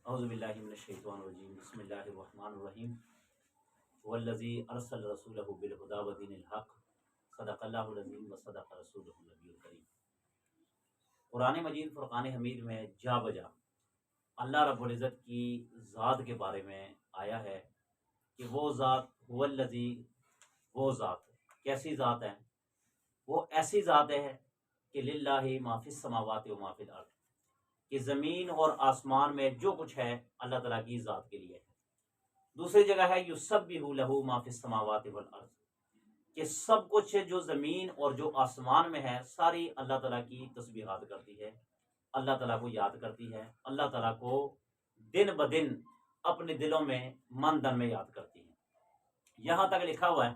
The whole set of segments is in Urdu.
اعوذ باللہ من الشیطان الرجیم بسم اللہ الرحمن الرحیم والذی ارسل رسولہ بالہدی ودین الحق صدق اللہ العظیم وصدق رسولہ النبی الکریم۔ قرآن مجید فرقان حمید میں جا بجا اللہ رب العزت کی ذات کے بارے میں آیا ہے کہ وہ ذات هو الذی، وہ ذات کیسی ذات ہے؟ وہ ایسی ذات ہے کہ للہ ما فی السماوات و ما فی الارض، کہ زمین اور آسمان میں جو کچھ ہے اللہ تعالیٰ کی ذات کے لیے ہے۔ دوسری جگہ ہے یسبح لہ ما فی السماوات والارض، کہ سب کچھ جو زمین اور جو آسمان میں ہے ساری اللہ تعالیٰ کی تسبیحات کرتی ہے، اللہ تعالیٰ کو یاد کرتی ہے، اللہ تعالیٰ کو دن بدن اپنے دلوں میں من دن میں یاد کرتی ہے۔ یہاں تک لکھا ہوا ہے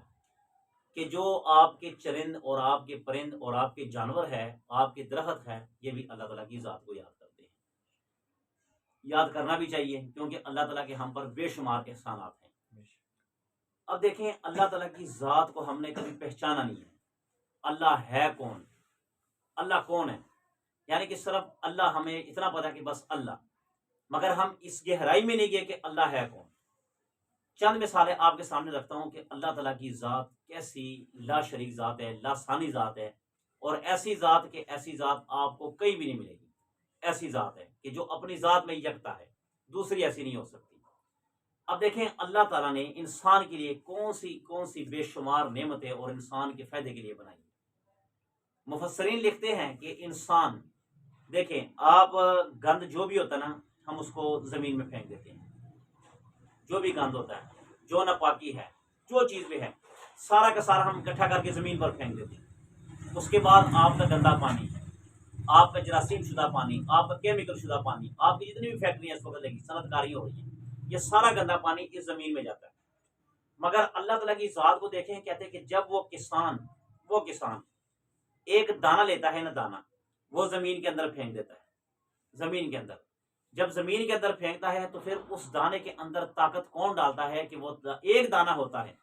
کہ جو آپ کے چرند اور آپ کے پرند اور آپ کے جانور ہے، آپ کے درخت ہے، یہ بھی اللہ تعالیٰ کی ذات کو یاد کرتے ہیں۔ یاد کرنا بھی چاہیے کیونکہ اللہ تعالیٰ کے ہم پر بے شمار احسانات ہیں۔ اب دیکھیں اللہ تعالیٰ کی ذات کو ہم نے کبھی پہچانا نہیں ہے۔ اللہ ہے کون؟ اللہ کون ہے؟ یعنی کہ صرف اللہ ہمیں اتنا پتا کہ بس اللہ، مگر ہم اس گہرائی میں نہیں گئے کہ اللہ ہے کون۔ چند مثالیں آپ کے سامنے رکھتا ہوں کہ اللہ تعالیٰ کی ذات کیسی لا شریک ذات ہے، لا ثانی ذات ہے، اور ایسی ذات کہ ایسی ذات آپ کو کہیں بھی نہیں ملے گی۔ ایسی ذات ہے کہ جو اپنی ذات میں یکتا ہے، دوسری ایسی نہیں ہو سکتی۔ اب دیکھیں اللہ تعالیٰ نے انسان کے لیے کون سی بے شمار نعمتیں اور انسان کے فائدے کے لیے بنائی۔ مفسرین لکھتے ہیں کہ انسان، دیکھیں آپ گند جو بھی ہوتا ہے نا، ہم اس کو زمین میں پھینک دیتے ہیں۔ جو بھی گند ہوتا ہے، جو ناپاکی ہے، جو چیز بھی ہے، سارا کا سارا ہم اکٹھا کر کے زمین پر پھینک دیتے ہیں۔ اس کے بعد آپ کا گندا پانی، آپ کا جراثیم شدہ پانی، آپ کا کیمیکل شدہ پانی، آپ کی جتنی بھی فیکٹریاں اس وقت لگی، صنعت کاری ہو رہی ہے، یہ سارا گندا پانی اس زمین میں جاتا ہے۔ مگر اللہ تعالیٰ کی ذات کو دیکھیں، کہتے ہیں کہ جب وہ کسان ایک دانہ لیتا ہے نا، دانہ وہ زمین کے اندر پھینک دیتا ہے۔ زمین کے اندر جب زمین کے اندر پھینکتا ہے تو پھر اس دانے کے اندر طاقت کون ڈالتا ہے کہ وہ ایک دانہ ہوتا ہے،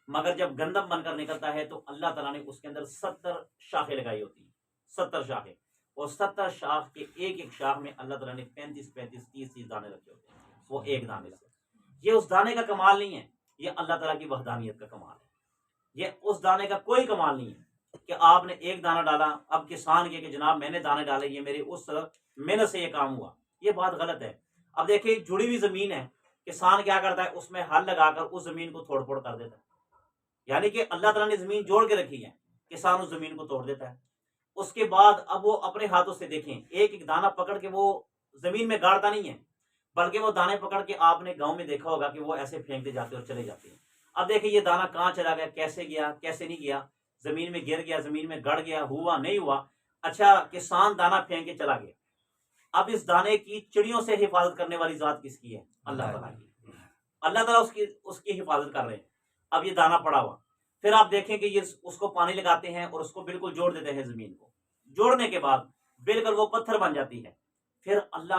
مگر جب گندم بن کر نکلتا ہے تو اللہ تعالیٰ نے اس کے اندر 70 شاخیں لگائی ہوتی ہیں، 70 شاخیں، اور 70 شاخ کے ایک شاخ میں اللہ تعالیٰ نے 35 30 دانے رکھے ہوتے ہیں، وہ ایک دانے سے۔ یہ اس دانے کا کمال نہیں ہے، یہ اللہ تعالیٰ کی وحدانیت کا کمال ہے۔ یہ اس دانے کا کوئی کمال نہیں ہے کہ آپ نے ایک دانہ ڈالا، اب کسان کے کہ جناب میں نے دانے ڈالے، یہ میری اس محنت سے یہ کام ہوا، یہ بات غلط ہے۔ اب دیکھیں جڑی ہوئی زمین ہے، کسان کیا کرتا ہے، اس میں ہل لگا کر اس زمین کو توڑ پھوڑ کر دیتا ہے، یعنی کہ اللہ تعالیٰ نے زمین جوڑ کے رکھی ہے، کسان اس زمین کو توڑ دیتا ہے۔ اس کے بعد اب وہ اپنے ہاتھوں سے دیکھیں ایک دانہ پکڑ کے وہ زمین میں گاڑتا نہیں ہے، بلکہ وہ دانے پکڑ کے آپ نے گاؤں میں دیکھا ہوگا کہ وہ ایسے پھینکتے جاتے اور چلے جاتے ہیں۔ اب دیکھیں یہ دانہ کہاں چلا گیا، کیسے گیا، کیسے نہیں گیا، زمین میں گر گیا، زمین میں گڑ گیا، ہوا نہیں ہوا، اچھا کسان دانہ پھینک کے چلا گیا۔ اب اس دانے کی چڑیوں سے حفاظت کرنے والی ذات کس کی ہے؟ اللہ تعالیٰ کی۔ اللہ تعالیٰ اس کی حفاظت کر رہے ہیں۔ اب یہ دانہ پڑا ہوا، پھر آپ دیکھیں کہ یہ اس کو پانی لگاتے ہیں اور اس کو بالکل جوڑ دیتے ہیں، زمین کو جوڑنے کے بعد بالکل وہ پتھر بن جاتی ہے۔ پھر اللہ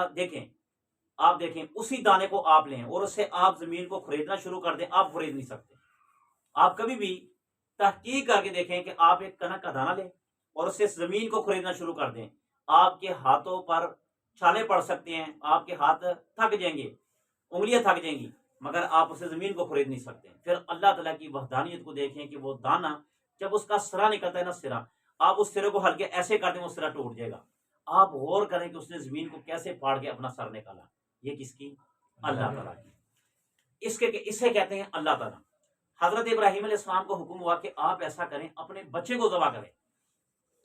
آپ دیکھیں اسی دانے کو آپ لیں اور اس سے آپ زمین کو خریدنا شروع کر دیں، آپ خرید نہیں سکتے۔ آپ کبھی بھی تحقیق کر کے دیکھیں کہ آپ ایک کنک کا دانہ لیں اور اس سے زمین کو خریدنا شروع کر دیں، آپ کے ہاتھوں پر چھالے پڑ سکتے ہیں، آپ کے ہاتھ تھک جائیں گے، انگلیاں تھک جائیں گی، مگر آپ اسے زمین کو خرید نہیں سکتے۔ پھر اللہ تعالیٰ کی وحدانیت کو دیکھیں کہ وہ دانہ جب اس کا سرا نکلتا ہے نا، سرا، آپ اس سرے کو ہلکے ایسے کر دیں وہ سرا ٹوٹ جائے گا۔ آپ غور کریں کہ اس نے زمین کو کیسے پھاڑ کے اپنا سر نکالا، یہ کس کی؟ اللہ تعالیٰ کی۔ اسے کہتے ہیں اللہ تعالیٰ۔ حضرت ابراہیم علیہ السلام کو حکم ہوا کہ آپ ایسا کریں، اپنے بچے کو ذبح کریں،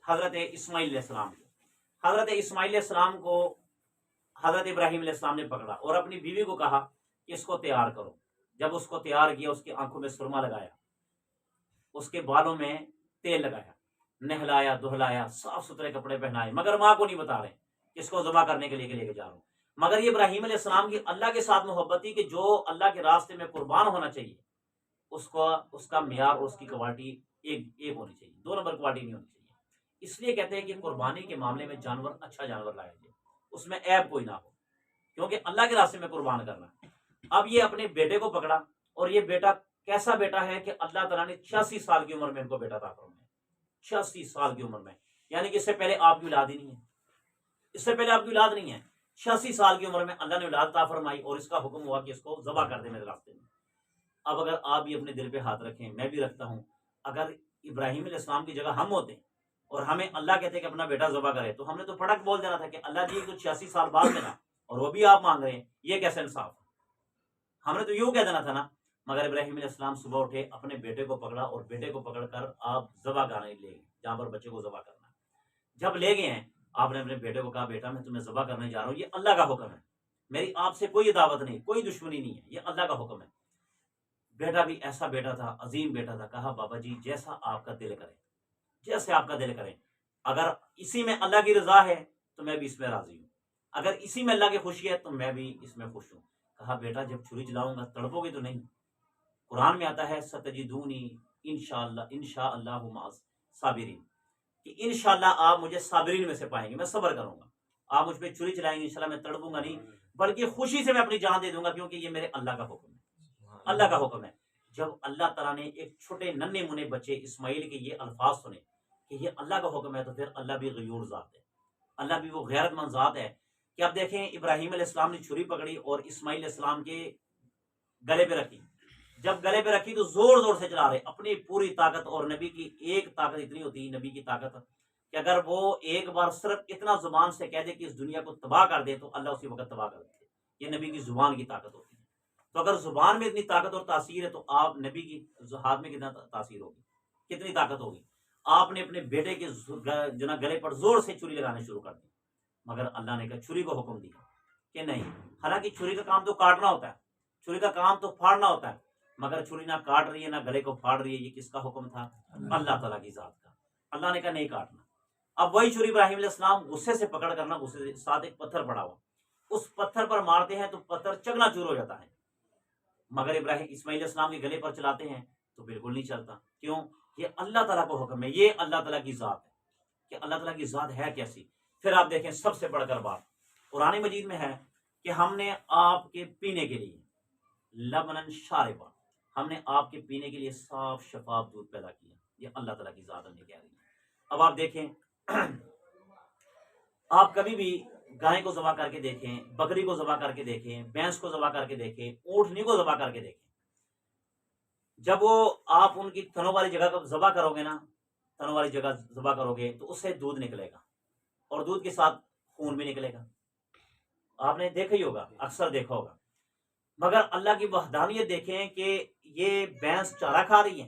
حضرت اسماعیل علیہ السلام کو۔ حضرت اسماعیل علیہ السلام کو حضرت ابراہیم علیہ السلام نے پکڑا اور اپنی بیوی کو کہا کہ اس کو تیار کرو۔ جب اس کو تیار کیا، اس کی آنکھوں میں سرما لگایا، اس کے بالوں میں تیل لگایا، نہلایا دہلایا، صاف ستھرے کپڑے پہنائے، مگر ماں کو نہیں بتا رہے کہ اس کو ذبح کرنے کے لیے لے کے جا رہا ہوں۔ مگر یہ ابراہیم علیہ السلام کی اللہ کے ساتھ محبت تھی کہ جو اللہ کے راستے میں قربان ہونا چاہیے اس کا معیار اور اس کی کوالٹی ایک ہونی چاہیے، 2 نمبر کوالٹی نہیں ہونی چاہیے۔ اس لیے کہتے ہیں کہ قربانی کے معاملے میں جانور اچھا جانور لایا جائے، اس میں عیب کوئی نہ ہو، کیونکہ اللہ کے راستے میں قربان کرنا۔ اب یہ اپنے بیٹے کو پکڑا، اور یہ بیٹا کیسا بیٹا ہے کہ اللہ تعالیٰ نے 86 سال کی عمر میں ان کو بیٹا عطا فرمایا۔ 86 سال کی عمر میں، یعنی کہ اس سے پہلے آپ کی اولاد ہی نہیں ہے، اس سے پہلے آپ کی اولاد نہیں ہے، 86 سال کی عمر میں اللہ نے اولاد عطا فرمائی اور اس کا حکم ہوا کہ اس کو ذبح کر دے میرے راستے میں۔ اب اگر آپ بھی اپنے دل پہ ہاتھ رکھیں، میں بھی رکھتا ہوں، اگر ابراہیم علیہ السلام کی جگہ ہم ہوتے اور ہمیں اللہ کہتے کہ اپنا بیٹا ذبح کرے، تو ہم نے تو پھٹک بول دینا تھا کہ اللہ جی تو 86 سال بعد میں نا، اور وہ بھی آپ مانگ رہے ہیں، یہ کیسے انصاف ہے؟ ہم نے تو یوں کہہ دینا تھا نا۔ مگر ابراہیم علیہ السلام صبح اٹھے، اپنے بیٹے کو پکڑا اور بیٹے کو پکڑ کر آپ ذبح کرنے لے گئے، جہاں پر بچے کو ذبح کرنا ہے۔ جب لے گئے ہیں، آپ نے اپنے بیٹے کو کہا بیٹا میں تمہیں ذبح کرنے جا رہا ہوں، یہ اللہ کا حکم ہے، میری آپ سے کوئی دعوت نہیں، کوئی دشمنی نہیں ہے، یہ اللہ کا حکم ہے۔ بیٹا بھی ایسا بیٹا تھا، عظیم بیٹا تھا، کہا بابا جی جیسا آپ کا دل کرے، جیسے آپ کا دل کرے، اگر اسی میں اللہ کی رضا ہے تو میں بھی اس میں راضی ہوں، اگر اسی میں اللہ کی خوشی ہے تو میں بھی اس میں خوش ہوں۔ کہا بیٹا جب چھری چلاؤں گا تڑپو گے تو نہیں؟ قرآن میں آتا ہے ستجدونی انشاءاللہ مع صابرین، کہ انشاءاللہ آپ مجھے صابرین میں سے پائیں گے، میں صبر کروں گا، آپ مجھ پہ چھری چلائیں گے انشاءاللہ میں تڑپوں گا نہیں، بلکہ خوشی سے میں اپنی جان دے دوں گا، کیونکہ یہ میرے اللہ کا حکم ہے، اللہ کا حکم ہے۔ جب اللہ تعالیٰ نے ایک چھوٹے ننھے منے بچے اسماعیل کے یہ الفاظ سنے کہ یہ اللہ کا حکم ہے، تو پھر اللہ بھی غیور ذات ہے، اللہ بھی وہ غیرت مند ذات ہے کہ اب دیکھیں ابراہیم علیہ السلام نے چھری پکڑی اور اسماعیل علیہ السلام کے گلے پہ رکھی، جب گلے پہ رکھی تو زور زور سے چلا رہے اپنی پوری طاقت، اور نبی کی ایک طاقت اتنی ہوتی ہے، نبی کی طاقت کہ اگر وہ ایک بار صرف اتنا زبان سے کہہ دے کہ اس دنیا کو تباہ کر دے تو اللہ اسی وقت تباہ کر دیتے، یہ نبی کی زبان کی طاقت ہوتی ہے۔ تو اگر زبان میں اتنی طاقت اور تاثیر ہے تو آپ نبی کی ہاتھ میں کتنا تاثیر ہوگی، کتنی طاقت ہوگی۔ آپ نے اپنے بیٹے کے جو نا گلے پر زور سے چھری لگانے شروع کر دی، مگر اللہ نے کہا چھری کو حکم دیا کہ نہیں، حالانکہ چھری کا کام تو کاٹنا ہوتا ہے، چھری کا کام تو پھاڑنا ہوتا ہے، مگر چھری نہ کاٹ رہی ہے نہ گلے کو پھاڑ رہی ہے، یہ کس کا حکم تھا؟ اللہ تعالیٰ کی ذات کا۔ اللہ نے کہا نہیں کاٹنا۔ اب وہی چھری ابراہیم علیہ السلام غصے سے پکڑ کرنا، غصے سے ساتھ ایک پتھر پڑا ہوا، اس پتھر پر مارتے ہیں تو پتھر چکنا چور ہو جاتا ہے، مگر ابراہیم اسماعیل علیہ السلام کے گلے پر چلاتے ہیں تو بالکل نہیں چلتا۔ کیوں؟ یہ اللہ تعالیٰ کو حکم ہے، یہ اللہ تعالیٰ کی ذات ہے کہ اللہ تعالیٰ کی ذات ہے کیسی۔ پھر آپ دیکھیں سب سے بڑھ کر بات قرآن مجید میں ہے کہ ہم نے آپ کے پینے کے لیے لبنن شاربا، ہم نے آپ کے پینے کے لیے صاف شفاف دودھ پیدا کیا، یہ اللہ تعالیٰ کی ذات ہمیں کہہ رہی ہے۔ اب آپ دیکھیں آپ کبھی بھی گائے کو ذبح کر کے دیکھیں، بکری کو ذبح کر کے دیکھیں، بھینس کو ذبح کر کے دیکھیں، اونٹنی کو ذبح کر کے دیکھیں، جب وہ آپ ان کی تھنوں والی جگہ کو ذبح کرو گے نا، تھنوں والی جگہ ذبح کرو گے تو اس سے دودھ نکلے گا اور دودھ کے ساتھ خون بھی نکلے گا، آپ نے دیکھا ہی ہوگا، اکثر دیکھا ہوگا۔ مگر اللہ کی وحدانیت دیکھیں کہ یہ بھینس چارہ کھا رہی ہے،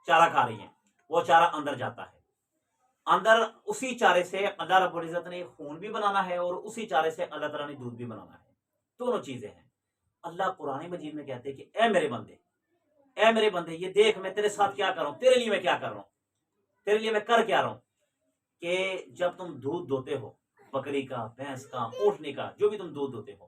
چارہ کھا رہی ہے، وہ چارہ اندر جاتا ہے، اندر اسی چارے سے اللہ رب العزت نے خون بھی بنانا ہے اور اسی چارے سے اللہ تعالیٰ نے دودھ بھی بنانا ہے، دونوں چیزیں ہیں۔ اللہ قرآن مجید میں کہتے ہیں کہ اے میرے بندے، اے میرے بندے یہ دیکھ میں تیرے ساتھ کیا کر رہا ہوں، تیرے لیے میں کیا کر رہا ہوں، تیرے لیے میں کر کیا رہا ہوں، کہ جب تم دودھ دوتے ہو بکری کا، بھینس کا، اونٹنی کا، جو بھی تم دودھ دوتے ہو،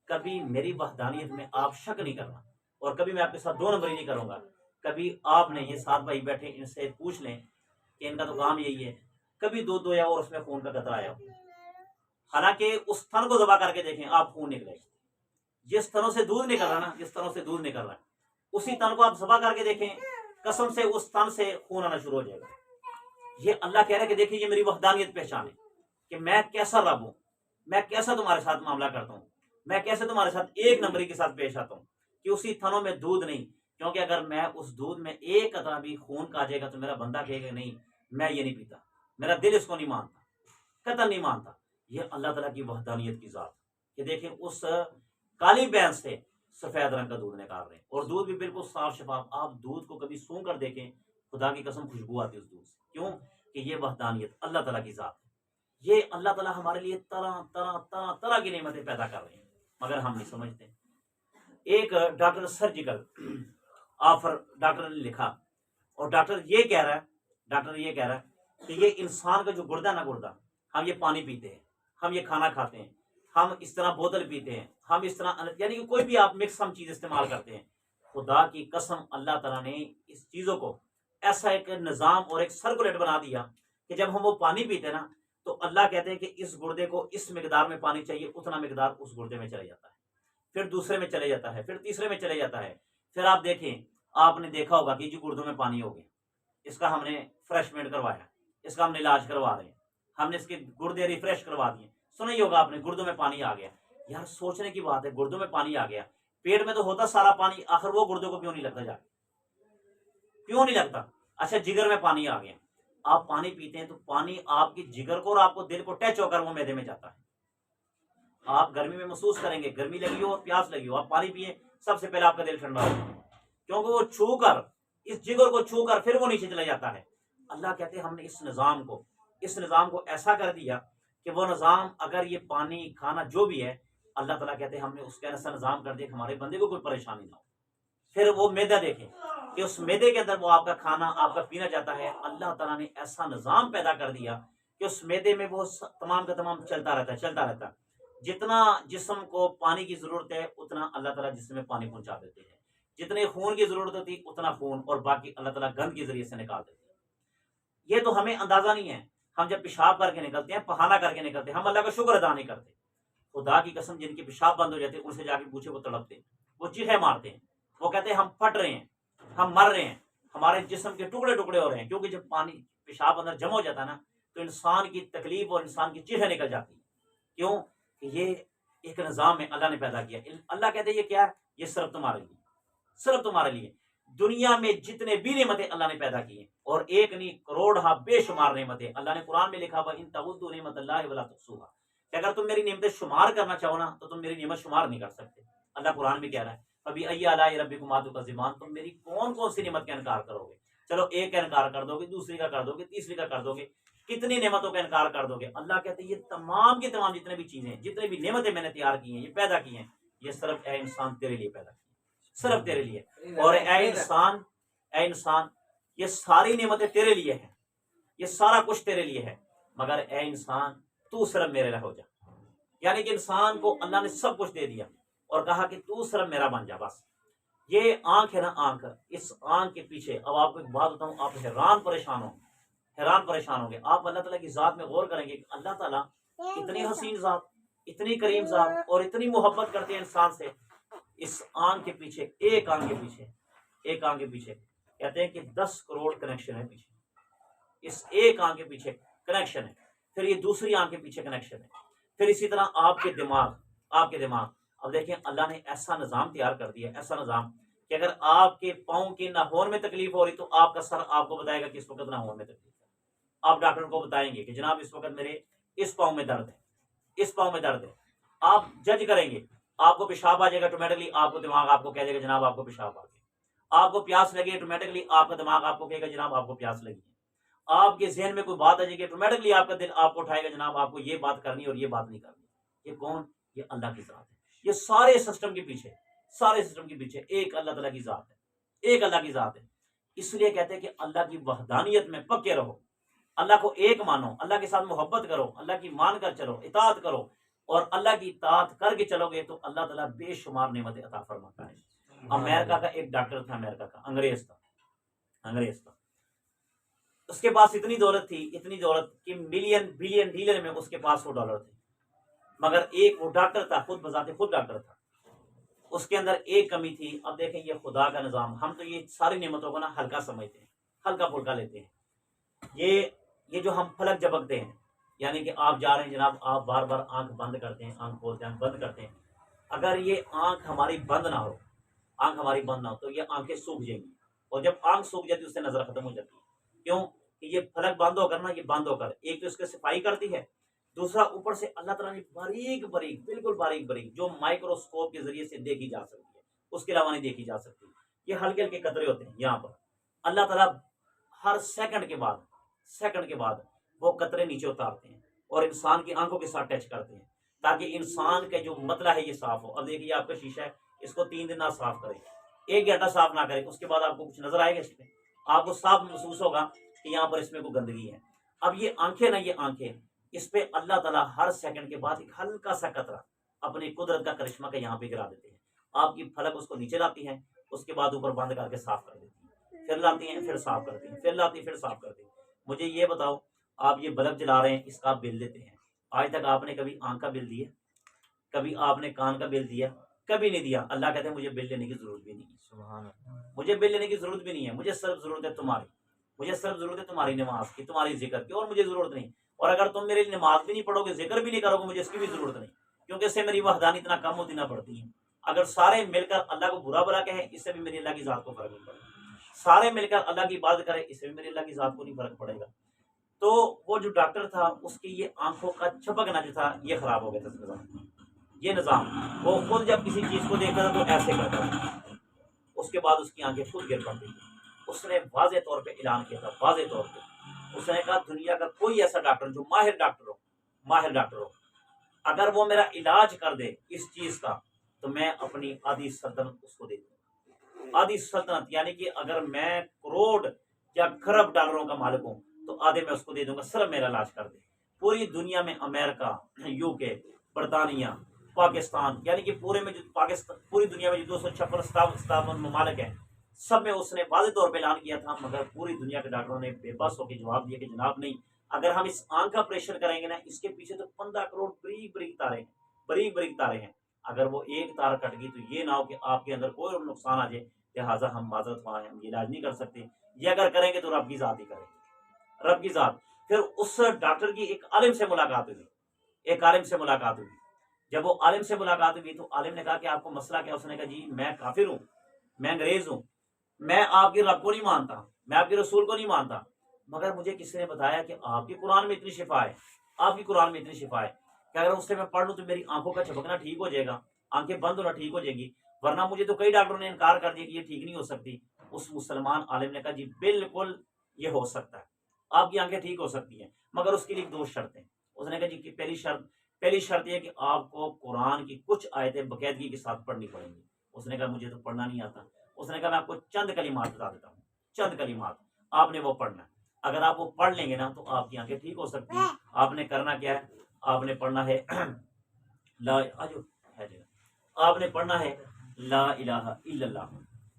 کبھی میری وحدانیت میں آپ شک نہیں کرنا، اور کبھی میں آپ کے ساتھ دو نمبری نہیں کروں گا۔ کبھی آپ نے یہ سات بھائی بیٹھے ان سے پوچھ لیں کہ ان کا تو کام یہی ہے، کبھی دودھ دھویا اور اس میں خون کا قطرہ آیا ہو، حالانکہ اس تھن کو ذبح کر کے دیکھیں آپ خون نکلے گا، جس تھنوں سے دودھ نکل رہا ہے نا، جس تھنوں سے دودھ نکل رہا ہے اسی تن کو آپ ذبح کر کے دیکھیں، قسم سے اس تن سے خون آنا شروع ہو جائے گا۔ یہ اللہ کہہ رہا ہے کہ دیکھیں یہ میری وحدانیت پہچان ہے کہ میں کیسا رب ہوں، میں کیسا تمہارے ساتھ معاملہ کرتا ہوں، میں کیسے تمہارے ساتھ ایک نمبری کے ساتھ پیش آتا ہوں، کہ اسی تھنوں میں دودھ نہیں، کیونکہ اگر میں اس دودھ میں ایک قطرہ بھی خون کا آ جائے گا تو میرا بندہ کہے گا نہیں میں یہ نہیں پیتا، میرا دل اس کو نہیں مانتا، قطع نہیں مانتا۔ یہ اللہ تعالیٰ کی وحدانیت کی ذات کہ دیکھیں اس کالی بھینس سے سفید رنگ کا دودھ نکال رہے ہیں، اور دودھ بھی بالکل صاف شفاف، آپ دودھ کو کبھی سونگھ کر دیکھیں خدا کی قسم خوشبو آتی ہے اس دودھ سے، کیوں کہ یہ وحدانیت اللہ تعالیٰ کی ذات ہے۔ یہ اللہ تعالیٰ ہمارے لیے طرح طرح طرح طرح کی نعمتیں پیدا کر رہے ہیں، مگر ہم نہیں سمجھتے۔ ایک ڈاکٹر سرجیکل آفر ڈاکٹر نے لکھا، اور ڈاکٹر یہ کہہ رہا ہے کہ یہ انسان کا جو گردہ نا، گردہ ہم یہ پانی پیتے ہیں، ہم یہ کھانا کھاتے ہیں، ہم اس طرح بوتل پیتے ہیں، ہم اس طرح یعنی کہ کوئی بھی آپ مکس ہم چیز استعمال کرتے ہیں، خدا کی قسم اللہ تعالیٰ نے اس چیزوں کو ایسا ایک نظام اور ایک سرکولیٹ بنا دیا کہ جب ہم وہ پانی پیتے ہیں نا تو اللہ کہتے ہیں کہ اس گردے کو اس مقدار میں پانی چاہیے، اتنا مقدار اس گردے میں چلے جاتا ہے، پھر دوسرے میں چلے جاتا ہے، پھر تیسرے میں چلے جاتا ہے، پھر آپ دیکھیں آپ نے دیکھا ہوگا کہ جو گردوں میں پانی ہو گیا، اس کا ہم نے فریشمنٹ کروایا، اس کا ہم نے علاج کروا رہے ہیں، ہم نے اس کے گردے ریفریش کروا دیے، سنا ہی ہوگا آپ نے، گردوں میں پانی آ گیا. یار سوچنے کی بات ہے، گردوں میں پانی آ گیا، پیٹ میں تو ہوتا سارا پانی، آخر وہ گردوں کو کیوں نہیں لگتا جا کے؟ کیوں نہیں لگتا؟ اچھا جگر میں پانی آ گیا، آپ پانی پیتے ہیں تو پانی آپ کی جگر کو اور آپ کو دل کو ٹچ ہو کر وہ معدے میں جاتا ہے. آپ گرمی میں محسوس کریں گے، گرمی لگی ہو اور پیاس لگی ہو، آپ پانی پیئیں، سب سے پہلے آپ کا دل ٹھنڈا ہوگا، کیونکہ وہ چھو کر، اس جگر کو چھو کر پھر وہ نیچے چلا جاتا ہے. اللہ کہتے ہیں ہم نے اس نظام کو ایسا کر دیا کہ وہ نظام، اگر یہ پانی کھانا جو بھی ہے، اللہ تعالیٰ کہتے ہیں ہم نے اس کا ایسا نظام کر دیا کہ ہمارے بندے کو کوئی پریشانی نہ ہو. پھر وہ میدا دیکھیں کہ اس میدے کے اندر وہ آپ کا کھانا، آپ کا پینا جاتا ہے. اللہ تعالیٰ نے ایسا نظام پیدا کر دیا کہ اس میدے میں وہ تمام کا تمام چلتا رہتا ہے. جتنا جسم کو پانی کی ضرورت ہے اتنا اللہ تعالیٰ جسم میں پانی پہنچا دیتے ہیں، جتنے خون کی ضرورت ہوتی اتنا خون، اور باقی اللہ تعالیٰ گند کے ذریعے سے نکال دیتے ہیں. یہ تو ہمیں اندازہ نہیں ہے. ہم جب پیشاب کر کے نکلتے ہیں، پخانہ کر کے نکلتے ہیں، ہم اللہ کا شکر ادا نہیں کرتے. خدا کی قسم جن کی پیشاب بند ہو جاتی ہے ان سے جا کے پوچھے، وہ تڑپتے ہیں، وہ چیخیں مارتے ہیں، وہ کہتے ہیں ہم پھٹ رہے ہیں، ہم مر رہے ہیں، ہمارے جسم کے ٹکڑے ٹکڑے ہو رہے ہیں. کیونکہ جب پانی پیشاب اندر جمع ہو جاتا ہے نا تو انسان کی تکلیف اور انسان کی چیخیں نکل جاتی ہیں. کیوں کہ یہ ایک نظام ہے اللہ نے پیدا کیا. اللہ کہتے ہیں یہ کیا ہے؟ یہ صرف تمہارے لیے، صرف تمہارے لیے. دنیا میں جتنے بھی نعمتیں اللہ نے پیدا کی ہیں، اور ایک نہیں کروڑ بے شمار نعمتیں. اللہ نے قرآن میں لکھا ہوا ان تعدوا نعمت اللہ ولا تحصوها، کہ اگر تم میری نعمتیں شمار کرنا چاہو نا تو تم میری نعمت شمار نہیں کر سکتے. اللہ قرآن میں کہہ رہا ہے ابھی ای آلاء ربکما تکذبان، تم میری کون کون سی نعمت کا انکار کرو گے؟ چلو ایک کا انکار کر دو گے، دوسری کا کر دو گے، تیسری کا کر دو گے، کتنی نعمتوں کا انکار کر دو گے؟ اللہ کہتے ہیں یہ تمام کی تمام جتنے بھی چیزیں، جتنے بھی نعمتیں میں نے تیار کی ہیں، یہ پیدا کی ہیں، یہ صرف اے انسان تیرے لیے پیدا کی ہیں، صرف تیرے لیے. اور اے انسان یہ ساری نعمتیں تیرے لیے ہیں، یہ سارا کچھ تیرے لیے ہے، مگر اے انسان تو صرف میرے لیے ہو جا. یعنی کہ انسان کو اللہ نے سب کچھ دے دیا اور کہا کہ تو صرف میرا بن جا بس. یہ آنکھ ہے نا، آنکھ، اس آنکھ کے پیچھے اب آپ کو ایک بات بتاؤں، آپ حیران پریشان ہوں گے. آپ اللہ تعالیٰ کی ذات میں غور کریں گے کہ اللہ تعالیٰ اتنی حسین ذات، اتنی کریم ذات، اور اتنی محبت کرتے ہیں انسان سے. اس آنکھ کے پیچھے، ایک آنکھ کے پیچھے کہتے ہیں کہ 10 کروڑ کنیکشن ہے پیچھے. اس ایک آنکھ کے پیچھے کنیکشن ہے، پھر یہ دوسری آنکھ کے پیچھے کنیکشن ہے، پھر اسی طرح آپ کے دماغ. اب دیکھیں اللہ نے ایسا نظام تیار کر دیا، ایسا نظام کہ اگر آپ کے پاؤں کے ناخن میں تکلیف ہو رہی تو آپ کا سر آپ کو بتائے گا کہ اس وقت ناخن میں تکلیف ہے. آپ ڈاکٹر کو بتائیں گے کہ جناب اس وقت میرے اس پاؤں میں درد ہے، آپ جج کریں گے، آپ کو پیشاب آ جائے گا، آٹومیٹکلی آپ کو دماغ آپ کو کہہ دے گا جناب آپ کو پیشاب آ گیا. آپ کو پیاس لگے، آٹومیٹکلی آپ کا دماغ آپ کو کہے گا جناب آپ کو پیاس لگی ہے. آپ کے ذہن میں کوئی بات آ جائے گی، آٹومیٹکلی آپ کا دل آپ کو اٹھائے گا جناب آپ کو یہ بات کرنی اور یہ بات نہیں کرنی. یہ کون؟ یہ اللہ کی ذات ہے. یہ سارے سسٹم کے پیچھے ایک اللہ تعالیٰ کی ذات ہے. اس لیے کہتے ہیں کہ اللہ کی وحدانیت میں پکے رہو، اللہ کو ایک مانو، اللہ کے ساتھ محبت کرو، اللہ کی مان کر چلو، اطاعت کرو، اور اللہ کی اطاعت کر کے چلو گے تو اللہ تعالیٰ بے شمار نعمتیں عطا فرماتا ہے. امریکہ کا ایک ڈاکٹر تھا، امریکہ کا انگریز تھا. اس کے پاس اتنی دولت کہ ملین بلین ڈیلر میں اس کے پاس وہ ڈالر تھے، مگر ایک وہ ڈاکٹر تھا، خود بذات خود ڈاکٹر تھا، اس کے اندر ایک کمی تھی. اب دیکھیں یہ خدا کا نظام، ہم تو یہ ساری نعمتوں کو نا ہلکا سمجھتے ہیں، ہلکا پھلکا لیتے ہیں. یہ جو ہم پلک جھپکتے ہیں، یعنی کہ آپ جا رہے ہیں جناب، آپ بار بار آنکھ بند کرتے ہیں، آنکھ کھولتے ہیں، بند کرتے ہیں. اگر یہ آنکھ ہماری بند نہ ہو تو یہ آنکھیں سوکھ جائیں گی، اور جب آنکھ سوکھ جاتی ہے اس سے نظر ختم ہو جاتی ہے. کیوں کہ یہ پلک بند ہو کر نا، یہ بند ہو کر ایک تو اس کی صفائی کرتی ہے، دوسرا اوپر سے اللہ تعالیٰ نے بالکل باریک جو مائکروسکوپ کے ذریعے سے دیکھی جا سکتی ہے، اس کے علاوہ نہیں دیکھی جا سکتی. یہ ہلکے ہلکے قطرے ہوتے ہیں یہاں پر. اللہ تعالیٰ ہر سیکنڈ کے بعد وہ قطرے نیچے اتارتے ہیں اور انسان کی آنکھوں کے ساتھ ٹچ کرتے ہیں تاکہ انسان کا جو مطلع ہے یہ صاف ہو. اب دیکھیے آپ کا شیشہ ہے، اس کو 3 دن نہ صاف کریں، 1 گھنٹہ صاف نہ کریں، اس کے بعد آپ کو کچھ نظر آئے گا، اس میں آپ کو صاف محسوس ہوگا کہ یہاں پر اس میں کوئی گندگی ہے. اب یہ آنکھیں اس پہ اللہ تعالیٰ ہر سیکنڈ کے بعد ایک ہلکا سا قطرہ اپنی قدرت کا کرشمہ کا یہاں پہ گرا دیتے ہیں. آپ کی پھلک اس کو نیچے لاتی ہیں، اس کے بعد اوپر بند کر کے صاف کر دیتی ہیں، پھر لاتی ہیں، پھر صاف کرتی ہیں، پھر لاتی ہیں، پھر صاف کرتی ہیں. مجھے یہ بتاؤ، آپ یہ بلب جلا رہے ہیں، اس کا آپ بل دیتے ہیں، آج تک آپ نے کبھی آنکھ کا بل دیا؟ کبھی آپ نے کان کا بل دیا؟ کبھی نہیں دیا. اللہ کہتے ہیں مجھے بل لینے کی ضرورت بھی نہیں ہے، سبحان اللہ، مجھے بل لینے کی ضرورت بھی نہیں ہے. مجھے صرف ضرورت ہے تمہاری، مجھے صرف ضرورت ہے تمہاری نماز کی، تمہاری ذکر کی، اور مجھے ضرورت نہیں. اور اگر تم میرے لیے نماز بھی نہیں پڑھو گے، ذکر بھی نہیں کرو گے، مجھے اس کی بھی ضرورت نہیں، کیونکہ اس سے میری وحدانیت نہ کم ہوتی نہ بڑھتی ہے۔ اگر سارے مل کر اللہ کو برا بلا کہیں، اس سے بھی میری اللہ کی ذات کو فرق نہیں پڑے گا، سارے مل کر اللہ کی عبادت کرے، اس سے بھی میری اللہ کی ذات کو نہیں فرق پڑے گا۔ تو وہ جو ڈاکٹر تھا اس کی یہ آنکھوں کا چھپکنا جو تھا یہ خراب ہو گیا تھا نظام، یہ نظام وہ خود جب کسی چیز کو دیکھتا تھا تو ایسے کرتا تھا، اس کے بعد اس کی آنکھیں خود گر پڑتی تھی۔ اس نے واضح طور پہ اعلان کیا تھا، واضح طور پہ اس نے کہا دنیا کا کوئی ایسا ڈاکٹر جو ماہر ڈاکٹر ہو، اگر وہ میرا علاج کر دے اس چیز کا تو میں اپنی آدھی سلطنت اس کو دے دوں، آدھی سلطنت، یعنی کہ اگر میں کروڑ یا کھرب ڈالروں کا مالک ہوں تو آدھے میں اس کو دے دوں گا، صرف میرا علاج کر دے۔ پوری دنیا میں امریکہ، یو کے، برطانیہ، پاکستان، یعنی کہ پوری دنیا میں جو 256 ممالک ہیں، سب میں اس نے واضح طور پہ اعلان کیا تھا، مگر پوری دنیا کے ڈاکٹروں نے بے بس ہو کے جواب دیا کہ جناب نہیں، اگر ہم اس آنکھ کا آپریشن کریں گے نا، اس کے پیچھے تو 15 کروڑ بریک تارے ہیں، اگر وہ ایک تار کٹ گئی تو یہ نہ ہو کہ آپ کے اندر کوئی نقصان آ جائے، لہٰذا ہم معذرت خواہ ہیں، ہم یہ علاج نہیں کر سکتے، یہ اگر کریں گے تو رب کی ذات ہی کریں گے، رب کی ذات۔ پھر اس ڈاکٹر کی ایک عالم سے ملاقات ہوئی، جب وہ عالم سے ملاقات ہوئی تو عالم نے کہا کہ آپ کو مسئلہ کیا؟ اس نے کہا جی میں کافر ہوں، میں انگریز ہوں، میں آپ کے رب کو نہیں مانتا، میں آپ کے رسول کو نہیں مانتا، مگر مجھے کسی نے بتایا کہ آپ کی قرآن میں اتنی شفا ہے کہ اگر اس سے میں پڑھ لوں تو میری آنکھوں کا چھپکنا ٹھیک ہو جائے گا، آنکھیں بند ہونا ٹھیک ہو جائے گی، ورنہ مجھے تو کئی ڈاکٹروں نے انکار کر دیا کہ یہ ٹھیک نہیں ہو سکتی۔ اس مسلمان عالم نے کہا جی بالکل یہ ہو سکتا ہے، آپ کی آنکھیں ٹھیک ہو سکتی ہیں، مگر اس کے لیے 2 شرطیں۔ اس نے کہا جی کہ پہلی شرط یہ کہ آپ کو قرآن کی کچھ آیتیں باقاعدگی کے ساتھ پڑھنی پڑیں گی۔ اس نے کہا مجھے تو پڑھنا نہیں آتا۔ اس نے کہا میں آپ کو چند کلمات بتا دیتا ہوں، چند کلمات آپ نے وہ پڑھنا ہے، اگر آپ وہ پڑھ لیں گے نا تو آپ کی آنکھیں ٹھیک ہو سکتی ہیں۔ آپ نے کرنا کیا ہے؟ آپ نے پڑھنا ہے آپ نے پڑھنا ہے لا الہ الا اللہ،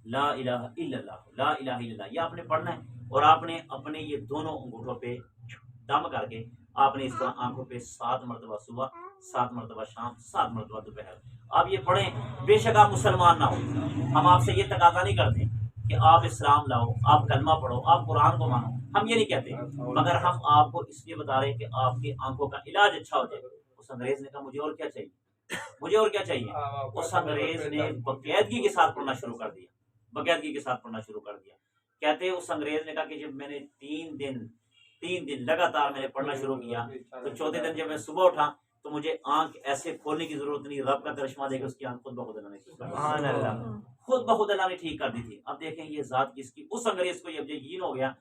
لا الہ الا اللہ، لا الہ الا اللہ، یہ آپ نے پڑھنا ہے، اور آپ نے اپنے یہ دونوں انگوٹھوں پہ دم کر کے آپ نے اس طرح آنکھوں پہ 7 مرتبہ صبح، 7 مرتبہ شام، 7 مرتبہ دوپہر آپ یہ پڑھیں۔ بے شک آپ مسلمان نہ ہو، ہم آپ سے یہ تقاضا نہیں کرتے کہ آپ اسلام لاؤ، آپ کلمہ پڑھو، آپ قرآن کو مانو، ہم یہ نہیں کہتے، مگر ہم آپ کو اس لیے بتا رہے ہیں کہ آپ کی آنکھوں کا علاج اچھا ہو جائے۔ اس انگریز نے کہا مجھے اور کیا چاہیے، مجھے اور کیا چاہیے؟ اس انگریز نے باقاعدگی کے ساتھ پڑھنا شروع کر دیا، باقاعدگی کے ساتھ پڑھنا شروع کر دیا۔ کہتے ہیں اس انگریز نے کہا کہ جب میں نے 3 دن لگاتار میں نے پڑھنا شروع کیا تو چوتھے دن جب میں صبح اٹھا تو مجھے آنکھ ایسے کھولنے کی ضرورت نہیں، رب کا کرشمہ دے کے اس کی آنکھ خود بخود اللہ نے ٹھیک کر دی، سبحان اللہ، خود بخود اللہ نے ٹھیک کر دی تھی۔ اب دیکھیں یہ ذات کس کی، اس انگریز کو یہ یقین ہو گیا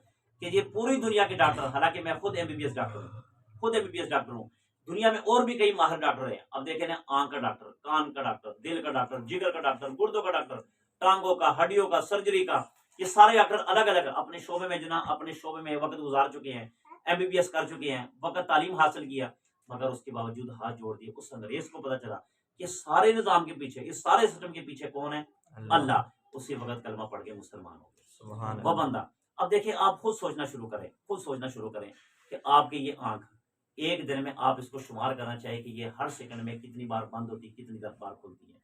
کہ یہ پوری دنیا کے ڈاکٹر، حالانکہ میں خود MBBS ڈاکٹر ہوں، دنیا میں اور بھی کئی ماہر ڈاکٹر ہیں۔ اب دیکھیں نا، آنکھ کا ڈاکٹر، کان کا ڈاکٹر، دل کا ڈاکٹر، جگر کا ڈاکٹر، گردوں کا ڈاکٹر، ٹانگوں کا، ہڈیوں کا، سرجری کا، یہ سارے ڈاکٹر الگ الگ اپنے شعبے میں جناب اپنے شعبے میں وقت گزار چکے ہیں، MBBS کر چکے ہیں، وقت تعلیم حاصل کیا، مگر اس کے باوجود ہاتھ جوڑ دیے۔ اس انگریز کو پتا چلا کہ سارے نظام کے پیچھے، اس سارے سسٹم کے پیچھے کون ہے؟ اللہ۔ اسی وقت کلمہ پڑھ کے مسلمان ہو گئے وہ بندہ۔ اب دیکھیں آپ خود سوچنا شروع کریں کہ آپ کی یہ آنکھ ایک دن میں آپ اس کو شمار کرنا چاہیے کہ یہ ہر سیکنڈ میں کتنی بار بند ہوتی ہے، کتنی بار کھلتی ہے،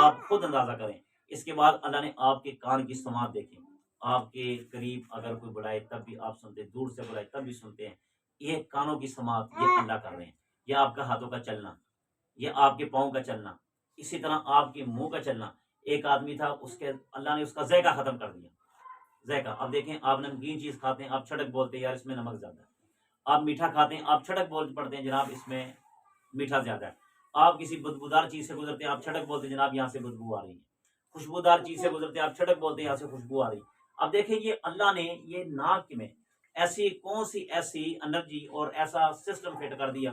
آپ خود اندازہ کریں۔ اس کے بعد اللہ نے آپ کے کان کی سماعت دیکھی، آپ کے قریب اگر کوئی بلائے تب بھی آپ سنتے، دور سے بلائے تب بھی سنتے ہیں، یہ کانوں کی سماعت یہ اللہ کر رہے ہیں۔ یہ آپ کا ہاتھوں کا چلنا، یہ آپ کے پاؤں کا چلنا، اسی طرح آپ کے منہ کا چلنا۔ ایک آدمی تھا، اللہ نے اس کا ذائقہ ختم کر دیا، ذائقہ۔ اب دیکھیں آپ نمکین چیز کھاتے ہیں، آپ چھڑک بولتے ہیں یار اس میں نمک زیادہ ہے، آپ میٹھا کھاتے ہیں، آپ چھڑک بول پڑتے ہیں جناب اس میں میٹھا زیادہ ہے، آپ کسی بدبودار چیز سے گزرتے ہیں، آپ چھڑک بولتے ہیں جناب یہاں سے بدبو آ رہی ہے، خوشبودار چیز سے گزرتے ہیں، آپ چھڑک بولتے ہیں یہاں سے خوشبو آ رہی ہے۔ اب دیکھیں یہ اللہ نے یہ ناک میں ایسی کون سی ایسی انرجی اور ایسا سسٹم فٹ کر دیا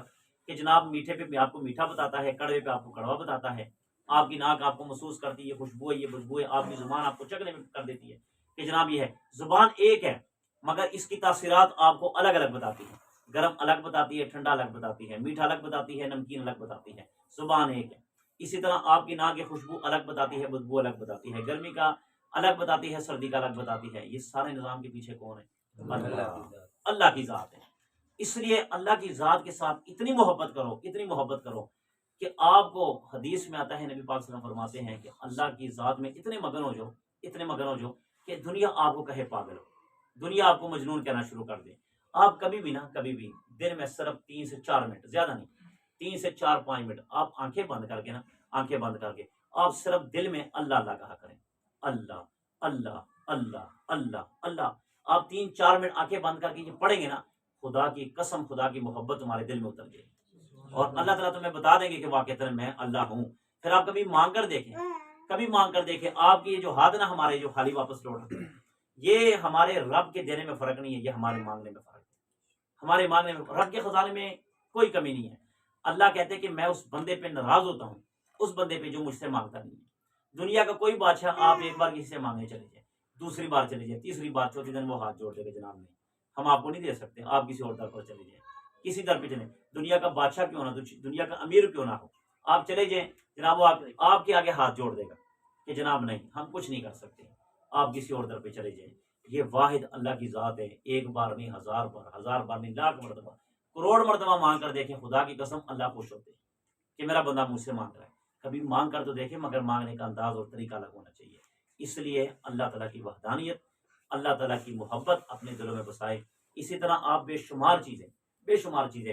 کہ جناب میٹھے پہ آپ کو میٹھا بتاتا ہے، کڑوے پہ آپ کو کڑوا بتاتا ہے، آپ کی ناک آپ کو محسوس کرتی ہے خوشبو ہے، یہ بدبو ہے، آپ کی زبان آپ کو چکھنے میں کر دیتی ہے کہ جناب یہ ہے۔ زبان ایک ہے مگر اس کی تاثیرات آپ کو الگ الگ بتاتی ہے، گرم الگ بتاتی ہے، ٹھنڈا الگ بتاتی ہے، میٹھا الگ بتاتی ہے، نمکین الگ بتاتی ہے، زبان ایک ہے۔ اسی طرح آپ کی ناک کی خوشبو الگ بتاتی ہے، بدبو الگ بتاتی ہے، گرمی کا الگ بتاتی ہے، سردی کا الگ بتاتی ہے۔ یہ سارے نظام کے پیچھے کون ہے؟ اللہ کی ذات ہے۔ اس لیے اللہ کی ذات کے ساتھ اتنی محبت کرو کہ آپ کو حدیث میں آتا ہے، نبی پاک صلی اللہ علیہ وسلم فرماتے ہیں کہ اللہ کی ذات میں اتنے مگن ہو جو کہ دنیا آپ کو کہے پاگل، دنیا آپ کو مجنون کہنا شروع کر دے، آپ کبھی بھی دن میں صرف 3 سے 4 منٹ، زیادہ نہیں، 3 سے 4 5 منٹ آپ آنکھیں بند کر کے آنکھیں بند کر کے آپ صرف دل میں اللہ اللہ کہا کریں، اللہ اللہ اللہ اللہ اللہ۔ آپ 3 4 منٹ آنکھیں بند کر کے یہ پڑھیں گے نا، خدا کی قسم خدا کی محبت تمہارے دل میں اتر جائے گی، اور اللہ تعالیٰ تمہیں بتا دیں گے کہ واقعتاً میں اللہ ہوں۔ پھر آپ کبھی مانگ کر دیکھیں، آپ کی یہ جو ہاتھ نا ہمارے جو خالی واپس لوٹ رہے ہیں، یہ ہمارے رب کے دینے میں فرق نہیں ہے، یہ ہمارے مانگنے میں فرق ہے۔ ہمارے مانگنے میں، رب کے خزانے میں کوئی کمی نہیں ہے۔ اللہ کہتے ہیں کہ میں اس بندے پہ ناراض ہوتا ہوں، اس بندے پہ جو مجھ سے مانگتا نہیں ہے۔ دنیا کا کوئی بادشاہ آپ ایک بار کسی سے مانگنے چلے جائیں، دوسری بار چلے جائیں، تیسری بار، چوتھی دن وہ ہاتھ جوڑ دے گا، جناب نہیں، ہم آپ کو نہیں دے سکتے، آپ کسی اور در پر چلے جائیں، کسی در پہ چلیں، دنیا کا بادشاہ کیوں نہ، دنیا کا امیر کیوں نہ ہو، آپ چلے جائیں، جناب وہ آپ کے آگے ہاتھ جوڑ دے گا کہ جناب نہیں، ہم کچھ نہیں کر سکتے، آپ کسی اور در پہ چلے جائیں۔ یہ واحد اللہ کی ذات ہے، ایک بار نہیں، 1000 بار نہیں، لاکھ مرتبہ، کروڑ مرتبہ مانگ کر دیکھیں، خدا کی قسم اللہ خوش ہوتے ہیں کہ میرا بندہ مجھ سے مانگ رہا ہے۔ کبھی مانگ کر تو دیکھیں، مگر مانگنے کا انداز اور طریقہ الگ ہونا چاہیے۔ اس لیے اللہ تعالیٰ کی وحدانیت، اللہ تعالیٰ کی محبت اپنے دلوں میں بسائے۔ اسی طرح آپ بے شمار چیزیں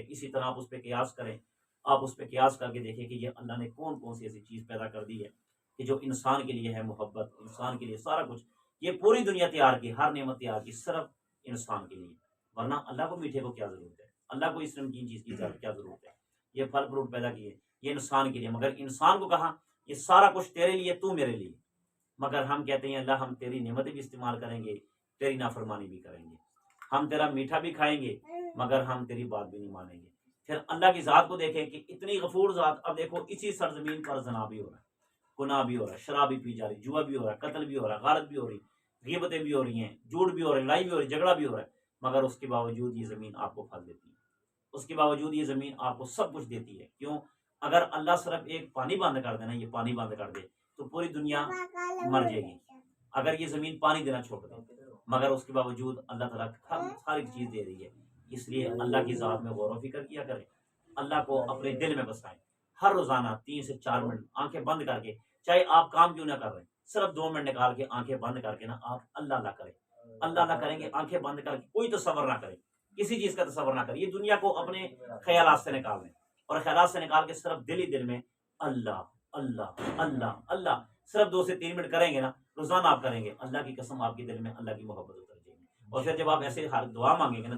اسی طرح آپ اس پہ قیاس کریں، آپ اس پہ قیاس کر کے دیکھیں کہ یہ اللہ نے کون کون سی ایسی چیز پیدا کر دی ہے کہ جو انسان کے لیے ہے محبت، انسان کے لیے سارا کچھ، یہ پوری دنیا تیار کی، ہر نعمت تیار کی صرف انسان کے لیے، ورنہ اللہ کو میٹھے کو کیا ضرورت ہے، اللہ کو اس نمکین چیز کی کیا ضرورت ہے، یہ پھل فروٹ پیدا کیے یہ انسان کے لیے، مگر انسان کو کہا یہ سارا کچھ تیرے لیے، تو میرے لیے، مگر ہم کہتے ہیں اللہ ہم تیری نعمتیں بھی استعمال کریں گے، تیری نافرمانی بھی کریں گے، ہم تیرا میٹھا بھی کھائیں گے مگر ہم تیری بات بھی نہیں مانیں گے۔ پھر اللہ کی ذات کو دیکھیں کہ اتنی غفور ذات، اب دیکھو اسی سرزمین پر زنا بھی ہو رہا ہے، گناہ بھی ہو رہا ہے، شراب بھی پی جا رہی، جوا بھی ہو رہا ہے، قتل بھی ہو رہا ہے، غارت بھی ہو رہی، غیبتیں بھی ہو رہی ہیں، جھوٹ بھی ہو رہا ہے، لڑائی بھی ہو رہی ہے، جھگڑا بھی ہو رہا ہے، مگر اس کے باوجود یہ زمین آپ کو پھل دیتی ہے، اس کے باوجود یہ زمین آپ کو سب کچھ دیتی ہے۔ کیوں؟ اگر اللہ صرف ایک پانی بند کر دینا، یہ پانی بند کر دے تو پوری دنیا مر جائے گی، اگر یہ زمین پانی دینا چھوڑ دے، مگر اس کے باوجود اللہ تعالیٰ ہر ایک چیز دے رہی ہے۔ اس لیے اللہ کی ذات میں غور و فکر کیا کریں، اللہ کو اپنے دل میں بسائیں، ہر روزانہ 3 سے 4 منٹ آنکھیں بند کر کے، چاہے آپ کام کیوں نہ کر رہے ہیں، صرف 2 منٹ نکال کے آنکھیں بند کر کے نا آپ اللہ اللہ کریں، اللہ اللہ کریں گے، آنکھیں بند کر کے کوئی تصور نہ کریں، کسی چیز کا تصور نہ کریں، یہ دنیا کو اپنے خیالات سے نکال لیں، اور خیالات سے نکال کے صرف دل ہی دل میں اللہ اللہ اللہ اللہ، صرف 2 سے 3 منٹ کریں گے نا، روزانہ آپ کریں گے، اللہ کی قسم آپ کے دل میں اللہ کی محبت اتر جائے گی۔ اور پھر جب آپ ایسے دعا مانگیں گے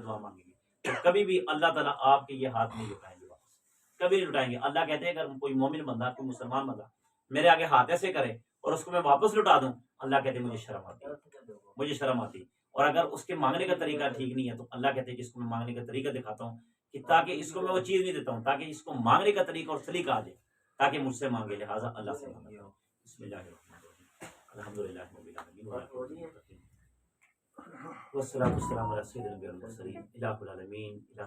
تو کبھی بھی اللہ تعالیٰ آپ کے یہ ہاتھ نہیں لٹائیں گے، واپس کبھی نہیں لٹائیں گے۔ اللہ کہتے ہیں اگر کوئی مومن بندہ، کوئی مسلمان بندہ میرے آگے ہاتھ ایسے کرے اور اس کو میں واپس لٹا دوں، اللہ کہتے ہیں مجھے شرم آتی، اور اگر اس کے مانگنے کا طریقہ ٹھیک نہیں ہے تو اللہ کہتے ہیں کہ اس کو میں مانگنے کا طریقہ دکھاتا ہوں، کہ تاکہ اس کو میں وہ چیز نہیں دیتا ہوں، تاکہ اس کو مانگنے کا طریقہ اور سلیقہ آ جائے، تاکہ مجھ سے مانگے، لہٰذا اللہ سے مانگے۔ بسم اللہ الرحمن الرحیم، الحمدللہ رب العالمین، والصلاۃ والسلام علی سید الانبیاء والمرسلین، الہ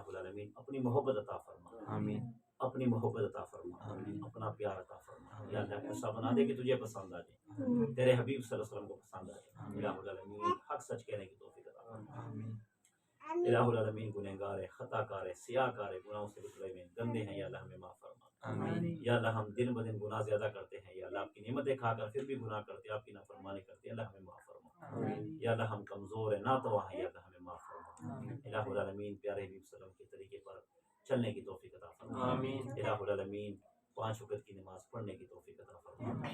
العالمین اپنی محبت عطا فرما، آمین، اپنی محبت عطا فرما، آمین، اپنا پیار عطا فرما، یا اللہ ایسا بنا دے کہ تجھے پسند آ جائے، تیرے حبیب صلی اللہ علیہ وسلم کو پسند آ جائے، الہ العالمین حق سچ کہنے کی توفیق عطا فرما، آمین، الہ العالمین گنہگار ہے، خطا کار ہے، سیاہ کار ہے، گناہوں سے بچھڑے ہوئے گندے ہیں، یا اللہ ہمیں معاف فرما، آمین، یا اللہ ہم دن بدن گناہ زیادہ کرتے ہیں، یا اللہ آپ کی نعمتیں کھا کر پھر بھی گناہ کرتے، آپ کی نافرمانی کرتے، اللہ ہمیں معاف فرما، یا اللہ ہم کمزور ہیں، ناتواں ہیں، یا اللہ ہمیں معاف فرما، الہ العالمین پیارے حبیب صلی اللہ علیہ وسلم کے طریقے پر چلنے کی توفیق عطا فرما، آمین، الہ العالمین 5 وقت کی نماز پڑھنے کی توفیق عطا فرما،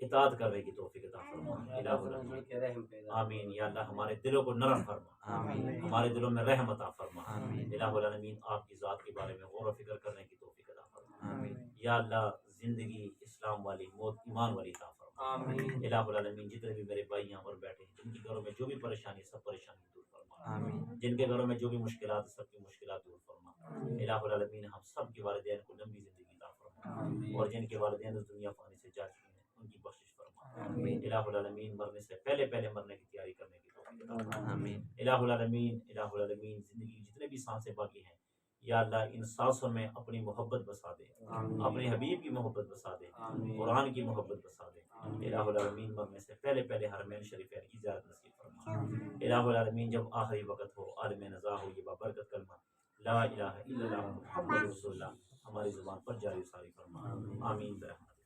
اطاعت کرنے کی توفیق عطا فرما، الہ العالمین، آمین، یا اللہ ہمارے دلوں کو نرم فرما، آمین، ہمارے دلوں میں رحم عطا فرما، آمین، الہ العالمین آپ کی ذات کے بارے میں غور و فکر کرنے کی توفیق عطا فرما، آمین، یا اللہ زندگی اسلام والی، موت ایمان والی عطا فرما، آمین، الہ العالمین جتنے بھی میرے بھائی یہاں پر بیٹھے ہیں، جن کے گھروں میں جو بھی پریشانی، سب پریشانی دور فرما، آمین، جن کے گھروں میں جو بھی مشکلات، سب کی مشکلات دور فرما، الہ العالمین ہم سب کے والدین کو لمبی زندگی عطا فرما، اور جن کے والدین اس دنیا فانی سے جا چکے ہیں ان کی بخشش فرما، الہ العالمین مرنے سے پہلے مرنے کی تیاری کرنے کی توفیق عطا فرما، الہ العالمین زندگی جتنے بھی سانسیں باقی ہیں یا اللہ ان سانسوں میں اپنی محبت بسا دے، اپنے حبیب کی محبت بسا دے، قرآن کی محبت بسا دے، الہ العالمین مرنے سے پہلے حرمین شریفین کی زیارت نصیب فرما، الہ العالمین جب آخری وقت ہو، عالم نزا ہو، یہ بابرکت کلمہ لا الہ الا اللہ محمد رسول اللہ ہماری زبان پر جاری ساری فرما، آمین برحمتک۔